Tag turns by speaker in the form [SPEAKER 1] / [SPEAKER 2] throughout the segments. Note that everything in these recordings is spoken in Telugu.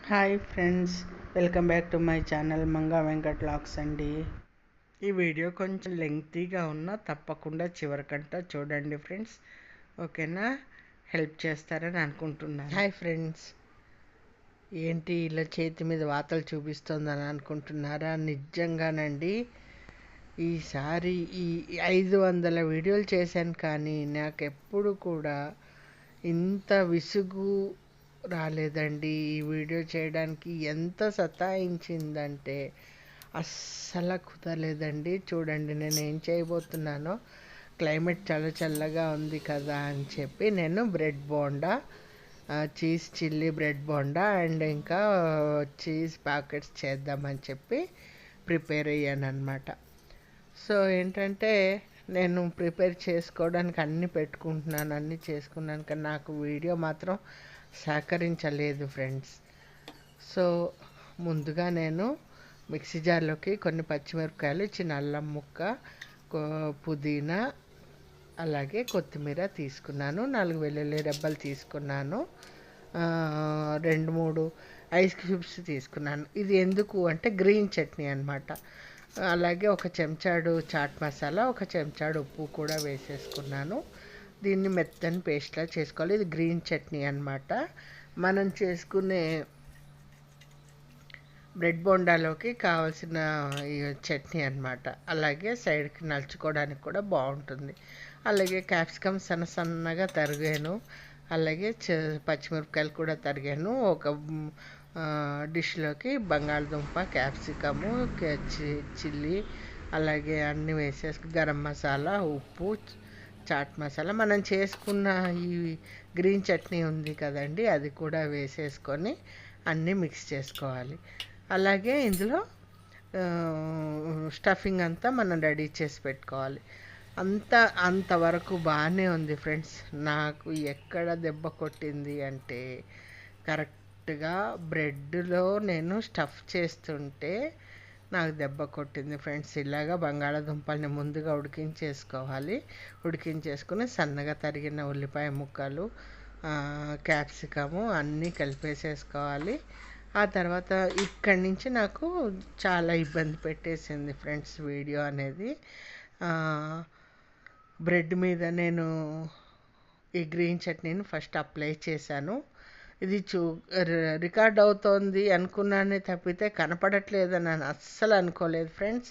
[SPEAKER 1] Hi friends, welcome back to my channel Manga Venkat vlogs అండి. ఈ వీడియో కొంచెం లెంగ్తీగా ఉన్నా తప్పకుండా చివరికంట చూడండి ఫ్రెండ్స్. ఓకేనా? హెల్ప్ చేస్తారని అనుకుంటున్నాను. హాయ్ ఫ్రెండ్స్, ఏంటి ఇలా చేతి మీద వాతలు చూపిస్తోందని అనుకుంటున్నారా? నిజంగానండి, ఈసారి ఈ 500 వీడియోలు చేశాను, కానీ నాకు ఎప్పుడు కూడా ఇంత విసుగు రాలేదండి. ఈ వీడియో చేయడానికి ఎంత సతాయించిందంటే అస్సలు కుదరలేదండి. చూడండి నేను ఏం చేయబోతున్నానో. క్లైమేట్ చాలా చల్లగా ఉంది కదా అని చెప్పి నేను bread bonda, cheese chilli bread bonda and ఇంకా చీజ్ ప్యాకెట్స్ చేద్దామని చెప్పి ప్రిపేర్ అయ్యాను అనమాట. సో ఏంటంటే నేను ప్రిపేర్ చేసుకోవడానికి అన్నీ పెట్టుకుంటున్నాను, అన్నీ చేసుకున్నాను, కానీ నాకు వీడియో మాత్రం సహకరించలేదు ఫ్రెండ్స్. సో ముందుగా నేను మిక్సీ జార్లోకి కొన్ని పచ్చిమిరపకాయలు, చిన్న అల్లం ముక్క, పుదీనా, అలాగే కొత్తిమీర తీసుకున్నాను. 4 వెల్లుల్లి రెబ్బలు తీసుకున్నాను. 2-3 ఐస్ క్యూబ్స్ తీసుకున్నాను. ఇది ఎందుకు అంటే గ్రీన్ చట్నీ అనమాట. అలాగే 1 చెంచాడు చాట్ మసాలా, 1 చెంచాడు ఉప్పు కూడా వేసేసుకున్నాను. దీన్ని మెత్తని పేస్ట్లా చేసుకోవాలి. ఇది గ్రీన్ చట్నీ అనమాట. మనం చేసుకునే బ్రెడ్ బోండాలోకి కావాల్సిన ఈ చట్నీ అనమాట. అలాగే సైడ్కి నలుచుకోవడానికి కూడా బాగుంటుంది. అలాగే క్యాప్సికమ్ సన్నగా తరిగాను. అలాగే పచ్చిమిరపకాయలు కూడా తరిగాను. ఒక డిష్లోకి బంగాళదుంప, క్యాప్సికము, చిల్లీ, అలాగే అన్నీ వేసేసి గరం మసాలా, ఉప్పు, చాట్ మసాలా, మనం చేసుకున్న ఈ గ్రీన్ చట్నీ ఉంది కదండి, అది కూడా వేసేసుకొని అన్నీ మిక్స్ చేసుకోవాలి. అలాగే ఇందులో స్టఫింగ్ అంతా మనం రెడీ చేసి పెట్టుకోవాలి. అంతవరకు బాగానే ఉంది ఫ్రెండ్స్. నాకు ఎక్కడ దెబ్బ కొట్టింది అంటే కరెక్ట్గా బ్రెడ్లో నేను స్టఫ్ చేస్తుంటే నాకు దెబ్బ కొట్టింది ఫ్రెండ్స్. ఇలాగా బంగాళాదుంపల్ని ముందుగా ఉడికించేసుకుని సన్నగా తరిగిన ఉల్లిపాయ ముక్కలు, క్యాప్సికము అన్నీ కలిపేసేసుకోవాలి. ఆ తర్వాత ఇక్కడి నుంచి నాకు చాలా ఇబ్బంది పెట్టేసింది ఫ్రెండ్స్ వీడియో అనేది. బ్రెడ్ మీద నేను ఈ గ్రీన్ చట్నీని ఫస్ట్ అప్లై చేశాను. ఇది రికార్డ్ అవుతోంది అనుకున్నానే తప్పితే కనపడట్లేదని నేను అస్సలు అనుకోలేదు ఫ్రెండ్స్.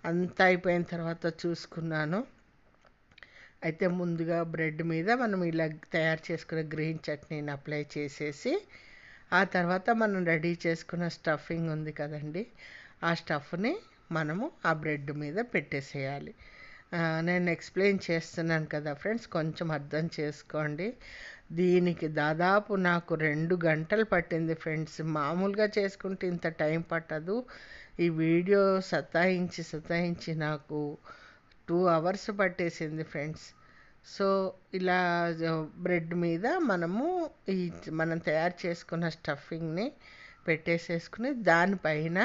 [SPEAKER 1] అంతా అయిపోయిన తర్వాత చూసుకున్నాను. అయితే ముందుగా బ్రెడ్ మీద మనం ఇలా తయారు చేసుకున్న గ్రీన్ చట్నీని అప్లై చేసేసి, ఆ తర్వాత మనం రెడీ చేసుకున్న స్టఫింగ్ ఉంది కదండి, ఆ స్టఫ్ని మనము ఆ బ్రెడ్ మీద పెట్టేసేయాలి. నేను ఎక్స్ప్లెయిన్ చేస్తున్నాను కదా ఫ్రెండ్స్, కొంచెం అర్థం చేసుకోండి. దీనికి దాదాపు నాకు 2 గంటలు పట్టింది ఫ్రెండ్స్. మామూలుగా చేసుకుంటే ఇంత టైం పట్టదు. ఈ వీడియో సతాయించి నాకు 2 అవర్స్ పట్టేసింది ఫ్రెండ్స్. సో ఇలా బ్రెడ్ మీద మనం తయారు చేసుకున్న స్టఫింగ్ని పెట్టేసేసుకుని దానిపైన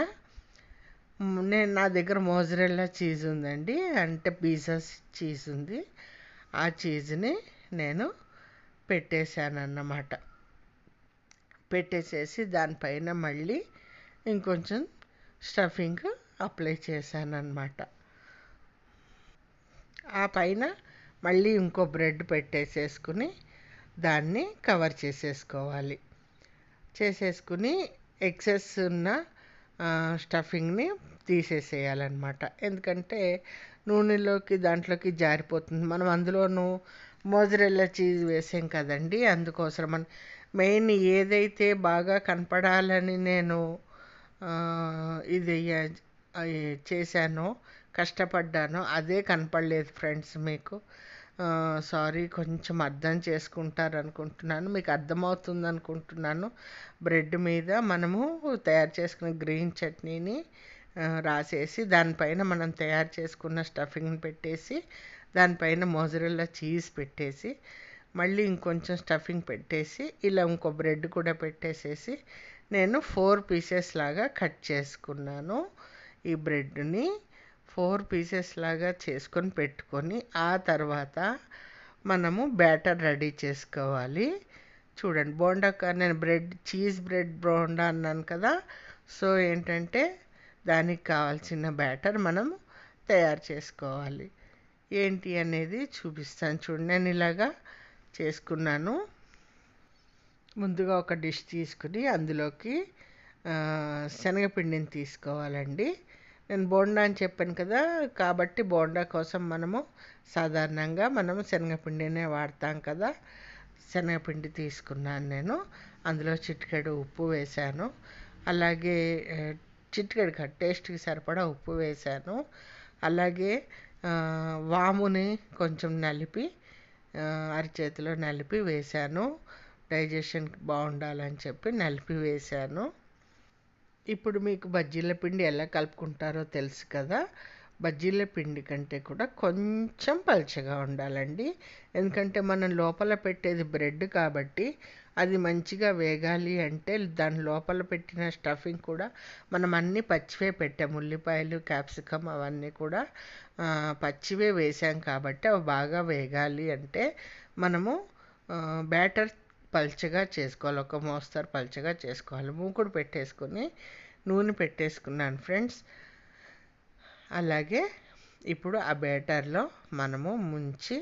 [SPEAKER 1] నా దగ్గర మోజరెల్లా చీజ్ ఉందండి, అంటే పిజ్జా చీజ్ ఉంది. ఆ చీజ్ని నేను పెట్టేశాను అన్నమాట. పెట్టేసేసి దానిపైన మళ్ళీ ఇంకొంచెం స్టఫింగ్ అప్లై చేశాను అన్నమాట. ఆ పైన మళ్ళీ ఇంకో బ్రెడ్ పెట్టేసేసుకుని దాన్ని కవర్ చేసేసుకుని ఎక్సెస్ ఉన్న స్టఫింగ్ని తీసేసేయాలన్నమాట. ఎందుకంటే నూనెలోకి దాంట్లోకి జారిపోతుంది. మనం అందులోనూ మోజరెల్లా చీజ్ వేసాం కదండి, అందుకోసం మెయిన్ ఏదైతే బాగా కనపడాలని నేను ఇది చేశానో, కష్టపడ్డానో అదే కనపడలేదు ఫ్రెండ్స్ మీకు. సారీ, కొంచెం అర్థం చేసుకుంటారనుకుంటున్నాను, మీకు అర్థమవుతుంది అనుకుంటున్నాను. బ్రెడ్ మీద మనము తయారు చేసుకున్న గ్రీన్ చట్నీని రాసేసి దానిపైన మనం తయారు చేసుకున్న స్టఫింగ్ని పెట్టేసి దానిపైన మోజరెల్లా చీజ్ పెట్టేసి మళ్ళీ ఇంకొంచెం స్టఫింగ్ పెట్టేసి ఇలా ఇంకో బ్రెడ్ కూడా పెట్టేసేసి నేను 4 పీసెస్ లాగా కట్ చేసుకున్నాను. ఈ బ్రెడ్ని 4 పీసెస్ లాగా చేసుకొని పెట్టుకొని ఆ తర్వాత మనము బ్యాటర్ రెడీ చేసుకోవాలి. చూడండి బోండా నేను చీజ్ బ్రెడ్ బోండా అన్నాను కదా. సో ఏంటంటే దానికి కావాల్సిన బ్యాటర్ మనం తయారు చేసుకోవాలి. ఏంటి అనేది చూపిస్తాను చూడండి. నేను ఇలాగా చేసుకున్నాను. ముందుగా ఒక డిష్ తీసుకుని అందులోకి శనగపిండిని తీసుకోవాలండి. నేను బోండా అని చెప్పాను కదా, కాబట్టి బోండా కోసం సాధారణంగా మనము శనగపిండినే వాడతాం కదా. శనగపిండి తీసుకున్నాను నేను. అందులో చిటికెడు ఉప్పు వేశాను. అలాగే చిటికెడు టేస్ట్కి సరిపడా ఉప్పు వేశాను. అలాగే వాముని కొంచెం నలిపి అరిచేతిలో నలిపి వేశాను. డైజెషన్కి బాగుండాలని చెప్పి నలిపి వేశాను. ఇప్పుడు మీకు బజ్జీల పిండి ఎలా కలుపుకుంటారో తెలుసు కదా. బజ్జీల పిండి కంటే కూడా కొంచెం పలుచగా ఉండాలండి. ఎందుకంటే మనం లోపల పెట్టేది బ్రెడ్ కాబట్టి అది మంచిగా వేగాలి అంటే దాని లోపల పెట్టిన స్టఫింగ్ కూడా మనం అన్నీ పచ్చివే పెట్టాము. ఉల్లిపాయలు, క్యాప్సికమ్ అవన్నీ కూడా పచ్చివే వేసాం కాబట్టి అవి బాగా వేగాలి అంటే మనము బ్యాటర్ పల్చగా చేసుకోవాలి. ఒక మోస్తరు పల్చగా చేసుకోవాలి. మూకుడు పెట్టేసుకొని నూనె పెట్టేసుకున్నాను ఫ్రెండ్స్. అలాగే ఇప్పుడు ఆ బ్యాటర్లో ముంచి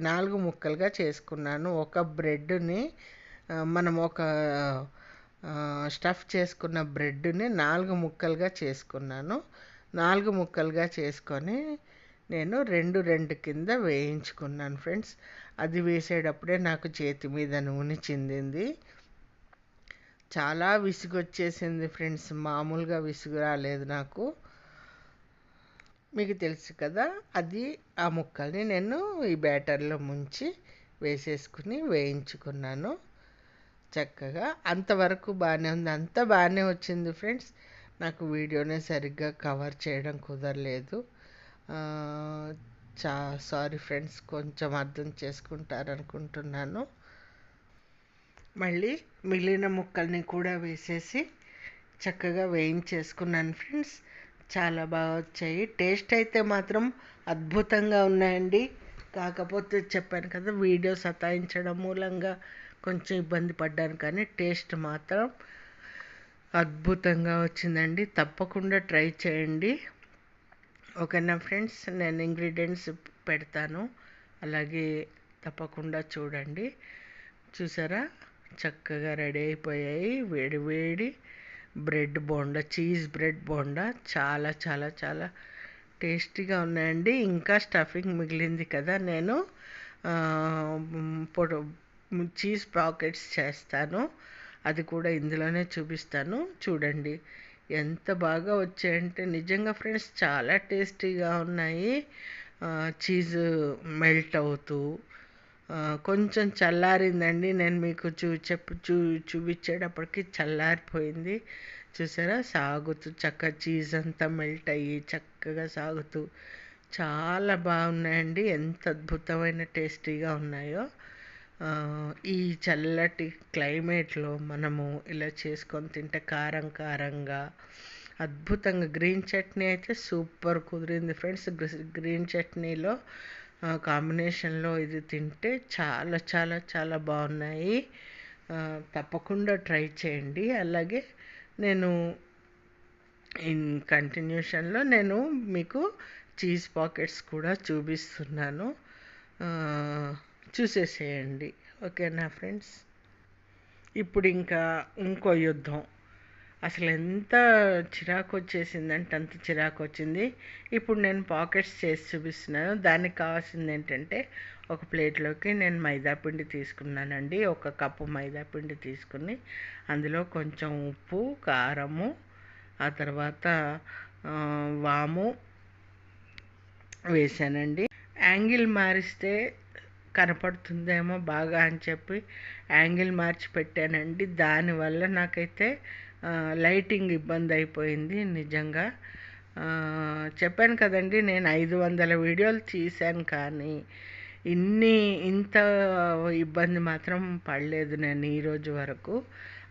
[SPEAKER 1] నాలుగు ముక్కలుగా చేసుకున్నాను. ఒక బ్రెడ్ని ఒక స్టఫ్ చేసుకున్న బ్రెడ్ని 4 ముక్కలుగా చేసుకున్నాను. 4 ముక్కలుగా చేసుకొని నేను రెండు కింద వేయించుకున్నాను ఫ్రెండ్స్. అది వేసేటప్పుడే నాకు చేతి మీద నూనె చిందింది. చాలా విసుగొచ్చేసింది ఫ్రెండ్స్. మామూలుగా విసుగు రాలేదు నాకు. మీకు తెలుసు కదా, ఆ ముక్కల్ని నేను ఈ బ్యాటర్లో ముంచి వేసేసుకుని వేయించుకున్నాను చక్కగా. అంతవరకు బాగానే ఉంది. అంతా బాగానే వచ్చింది ఫ్రెండ్స్. నాకు వీడియోనే సరిగ్గా కవర్ చేయడం కుదరలేదు. సారీ ఫ్రెండ్స్, కొంచెం అర్థం చేసుకుంటారనుకుంటున్నాను. మళ్ళీ మిగిలిన ముక్కల్ని కూడా వేసేసి చక్కగా వేయించేసుకున్నాను ఫ్రెండ్స్. చాలా బాగా వచ్చాయి. టేస్ట్ అయితే మాత్రం అద్భుతంగా ఉన్నాయండి. కాకపోతే చెప్పాను కదా, వీడియో సతాయించడం మూలంగా కొంచెం ఇబ్బంది పడ్డాను, కానీ టేస్ట్ మాత్రం అద్భుతంగా వచ్చిందండి. తప్పకుండా ట్రై చేయండి. ఓకేనా ఫ్రెండ్స్, నేను ఇంగ్రీడియంట్స్ పెడతాను, అలాగే తప్పకుండా చూడండి. చూసారా, చక్కగా రెడీ అయిపోయాయి వేడి వేడి bread bonda, cheese bread bonda. చాలా చాలా చాలా టేస్టీగా ఉన్నాయండి. ఇంకా స్టఫింగ్ మిగిలింది కదా, నేను చీజ్ పాకెట్స్ చేస్తాను. అది కూడా ఇందులోనే చూపిస్తాను. చూడండి ఎంత బాగా వచ్చాయంటే నిజంగా ఫ్రెండ్స్, చాలా టేస్టీగా ఉన్నాయి. చీజ్ మెల్ట్ అవుతూ కొంచెం చల్లారిందండి. నేను మీకు చూపించేటప్పటికి చల్లారిపోయింది. చూసారా, సాగుతూ చీజ్ అంతా మెల్ట్ అయ్యి చక్కగా సాగుతూ చాలా బాగున్నాయండి. ఎంత అద్భుతమైన టేస్టీగా ఉన్నాయో. ఈ చల్లటి క్లైమేట్లో మనము ఇలా చేసుకొని తింటే కారం కారంగా అద్భుతంగా. గ్రీన్ చట్నీ అయితే సూపర్ కుదిరింది ఫ్రెండ్స్. గ్రీన్ చట్నీలో కాంబినేషన్లో ఇది తింటే చాలా చాలా చాలా బాగున్నాయి. తప్పకుండా ట్రై చేయండి. అలాగే నేను కంటిన్యూషన్లో నేను మీకు చీజ్ పాకెట్స్ కూడా చూపిస్తున్నాను, చూసేసేయండి. ఓకేనా ఫ్రెండ్స్. ఇప్పుడు ఇంకో యుద్ధం. అసలు ఎంత చిరాకు వచ్చేసిందంటే అంత చిరాకు వచ్చింది. ఇప్పుడు నేను పాకెట్స్ చేసి చూపిస్తున్నాను. దానికి కావాల్సింది ఏంటంటే, ఒక ప్లేట్లోకి నేను మైదాపిండి తీసుకున్నానండి. 1 కప్పు మైదాపిండి తీసుకుని అందులో కొంచెం ఉప్పు, కారము, ఆ తర్వాత వాము వేసానండి. యాంగిల్ మారిస్తే కనపడుతుందేమో బాగా అని చెప్పి యాంగిల్ మార్చి పెట్టానండి. దానివల్ల నాకైతే లైటింగ్ ఇబ్బంది అయిపోయింది నిజంగా. చెప్పాను కదండి, నేను 500 వీడియోలు తీశాను, కానీ ఇంత ఇబ్బంది మాత్రం పడలేదు నేను ఈరోజు వరకు.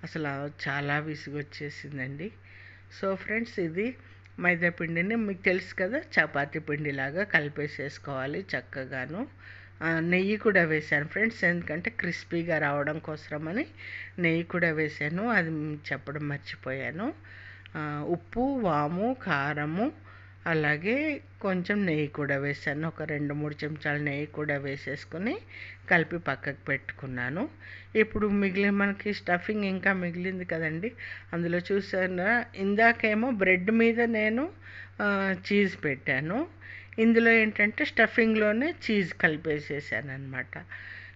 [SPEAKER 1] అసలు చాలా విసుగొచ్చేసిందండి. సో ఫ్రెండ్స్, ఇది మైదా పిండిని మీకు తెలుసు కదా, చపాతీ పిండిలాగా కలిపేసేసుకోవాలి చక్కగాను. నెయ్యి కూడా వేశాను ఫ్రెండ్స్, ఎందుకంటే క్రిస్పీగా రావడం కోసమని నెయ్యి కూడా వేశాను, అది చెప్పడం మర్చిపోయాను. ఉప్పు, వాము, కారము, అలాగే కొంచెం నెయ్యి కూడా వేసాను. ఒక 2-3 చెంచాల నెయ్యి కూడా వేసేసుకొని కలిపి పక్కకు పెట్టుకున్నాను. ఇప్పుడు మనకి స్టఫింగ్ ఇంకా మిగిలింది కదండి, అందులో చూసాను ఇందాకేమో బ్రెడ్ మీద నేను చీజ్ పెట్టాను. ఇందులో ఏంటంటే స్టఫింగ్లోనే చీజ్ కలిపేసేసాను అనమాట.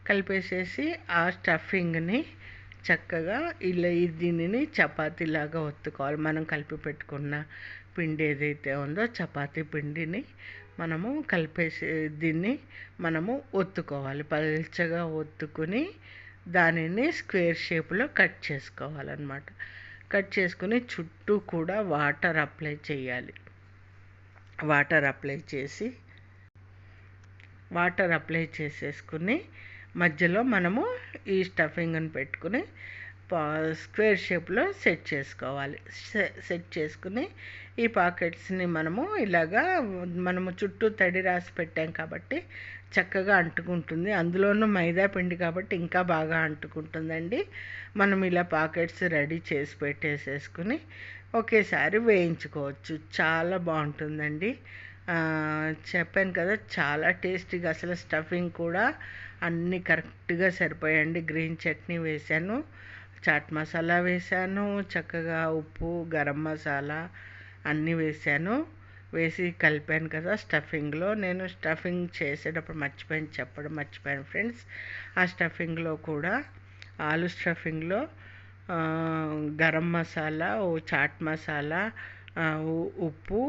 [SPEAKER 1] కలిపేసేసి ఆ స్టఫింగ్ని చక్కగా ఇలా దీనిని చపాతీలాగా ఒత్తుకోవాలి. మనం కలిపి పెట్టుకున్న పిండి ఏదైతే ఉందో చపాతీ పిండిని మనము కలిపేసి దీన్ని మనము ఒత్తుకోవాలి. పల్చగా ఒత్తుకుని దానిని స్క్వేర్ షేప్లో కట్ చేసుకోవాలన్నమాట. కట్ చేసుకుని చుట్టూ కూడా వాటర్ అప్లై చేయాలి. వాటర్ అప్లై చేసేసుకుని మధ్యలో మనము ఈ స్టఫింగ్ని పెట్టుకుని స్క్వేర్ షేప్లో సెట్ చేసుకోవాలి. సెట్ చేసుకుని ఈ పాకెట్స్ని మనము ఇలాగా మనము చుట్టూ తడి రాసి పెట్టాం కాబట్టి చక్కగా అంటుకుంటుంది. అందులోనూ మైదా పిండి కాబట్టి ఇంకా బాగా అంటుకుంటుందండి. మనం ఇలా పాకెట్స్ రెడీ చేసి పెట్టేసేసుకుని ఒకేసారి వేయించుకోవచ్చు. చాలా బాగుంటుందండి. చెప్పాను కదా, చాలా టేస్టీగా, అసలు స్టఫింగ్ కూడా అన్నీ కరెక్ట్గా సరిపోయాయండి. గ్రీన్ చట్నీ వేశాను, చాట్ మసాలా వేశాను, చక్కగా ఉప్పు, గరం మసాలా అన్నీ వేసి కలిపాను కదా స్టఫింగ్లో. నేను స్టఫింగ్ చేసేటప్పుడు చెప్పడం మర్చిపోయాను ఫ్రెండ్స్. ఆ స్టఫింగ్లో కూడా ఆలు స్టఫింగ్లో గరం మసాలా, చాట్ మసాలా, ఉప్పు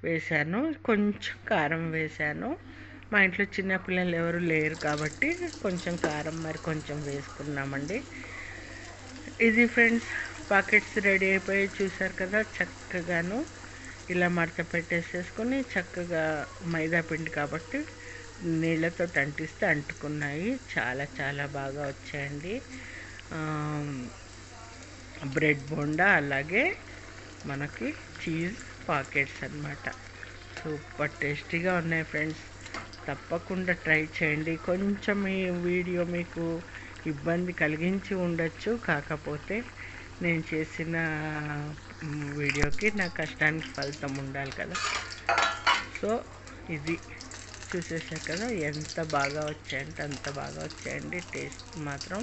[SPEAKER 1] వేశాను, కొంచెం కారం వేశాను. మా ఇంట్లో చిన్నపిల్లలు ఎవరు లేరు కాబట్టి కొంచెం కారం మరి కొంచెం వేసుకున్నామండి. ఇది ఫ్రెండ్స్, పాకెట్స్ రెడీ అయిపోయి చూసారు కదా, చక్కగాను ఇలా మడత పెట్టేసేసుకొని చక్కగా మైదా పిండి కాబట్టి నీళ్ళతో అంటిస్తే అంటుకున్నాయి. చాలా చాలా బాగా వచ్చాయండి. బ్రెడ్ బోండా, అలాగే మనకి చీజ్ పాకెట్స్ అన్నమాట. సూపర్ టేస్టీగా ఉన్నాయి ఫ్రెండ్స్, తప్పకుండా ట్రై చేయండి. కొంచెం ఈ వీడియో మీకు ఇబ్బంది కలిగించి ఉండొచ్చు, కాకపోతే నేను చేసిన వీడియోకి నా కష్టానికి ఫలితం ఉండాలి కదా. సో ఇది చూసేసారు కదా, ఎంత బాగా వచ్చాయంటే అంత బాగా వచ్చాయండి. టేస్ట్ మాత్రం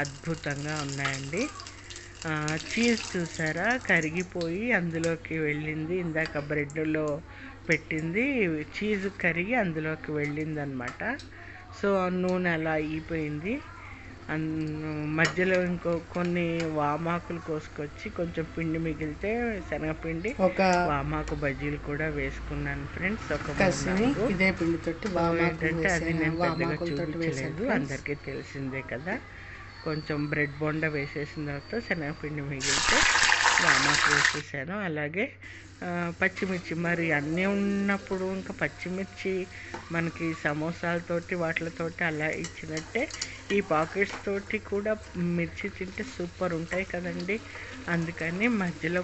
[SPEAKER 1] అద్భుతంగా ఉన్నాయండి. చీజ్ చూసారా, కరిగిపోయి అందులోకి వెళ్ళింది. ఇందాక బ్రెడ్లో పెట్టింది చీజ్ కరిగి అందులోకి వెళ్ళింది అనమాట. సో నూనె అలా అయిపోయింది. మధ్యలో కొన్ని వామాకులు కోసుకొచ్చి కొంచెం పిండి మిగిలితే శనగపిండి, వామాకు బజ్జీలు కూడా వేసుకున్నాను ఫ్రెండ్స్. ఇదే పిండితోటి ఏంటంటే అది నేను పెద్దగా చూపించలేదు, అందరికీ తెలిసిందే కదా. కొంచెం బ్రెడ్ బొండా వేసేసిన తర్వాత శనగపిండి మిగిలితే వామాకు వేసేసాను. అలాగే పచ్చిమిర్చి, మరి అన్నీ ఉన్నప్పుడు ఇంకా పచ్చిమిర్చి మనకి సమోసాలతోటి వాటితోటి అలా ఇచ్చినట్టే ఈ పాకెట్స్ తోటి కూడా మిర్చి తింటే సూపర్ ఉంటాయి కదండి. అందుకని మధ్యలో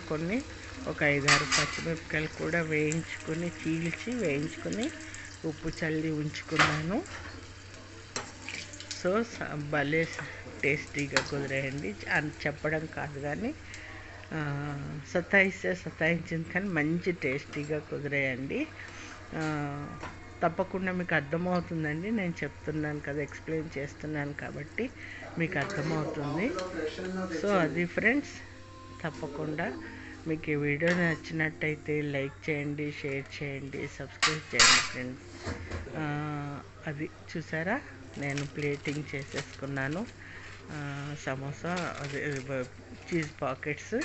[SPEAKER 1] ఒక 5-6 పచ్చిమిరపకాయలు కూడా వేయించుకుని ఉప్పు చల్లి ఉంచుకున్నాను. సో భలే టేస్టీగా కుదిరాయండి. అని చెప్పడం కాదు కానీ సతాయించింది కానీ మంచి టేస్టీగా కుదిరాయండి. తప్పకుండా మీకు అర్థమవుతుందండి, నేను చెప్తున్నాను కదా, ఎక్స్ప్లెయిన్ చేస్తున్నాను కాబట్టి మీకు అర్థమవుతుంది. సో అది ఫ్రెండ్స్, తప్పకుండా మీకు ఈ వీడియో నచ్చినట్టయితే లైక్ చేయండి, షేర్ చేయండి, సబ్స్క్రైబ్ చేయండి ఫ్రెండ్స్. అది చూసారా, నేను ప్లేటింగ్ చేసేసుకున్నాను. సమోసా అదే చీజ్ పాకెట్స్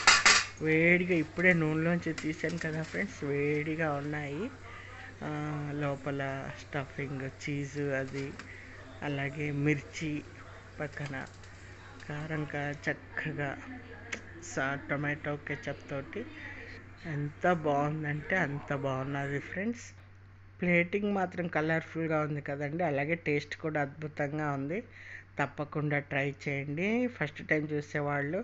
[SPEAKER 1] వేడిగా ఇప్పుడే నూనెలోంచి తీసాను కదా ఫ్రెండ్స్, వేడిగా ఉన్నాయి. లోపల స్టఫింగ్ చీజు అది, అలాగే మిర్చి పక్కన కారంగా చక్కగా టొమాటో కెచప్ తోటి ఎంత బాగుందంటే అంత బాగున్నది ఫ్రెండ్స్. ప్లేటింగ్ మాత్రం కలర్ఫుల్గా ఉంది కదండి, అలాగే టేస్ట్ కూడా అద్భుతంగా ఉంది. తప్పకుండా ట్రై చేయండి. ఫస్ట్ టైం చూసేవాళ్ళు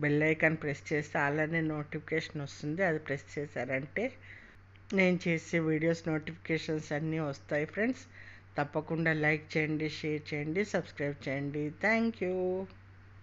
[SPEAKER 1] బెల్ ఐకాన్ ప్రెస్ చేస్తే అలానే నోటిఫికేషన్ వస్తుంది, అది ప్రెస్ చేశారంటే నేను చేసే వీడియోస్ నోటిఫికేషన్స్ అన్నీ వస్తాయి ఫ్రెండ్స్. తప్పకుండా లైక్ చేయండి, షేర్ చేయండి, సబ్స్క్రైబ్ చేయండి. Thank you.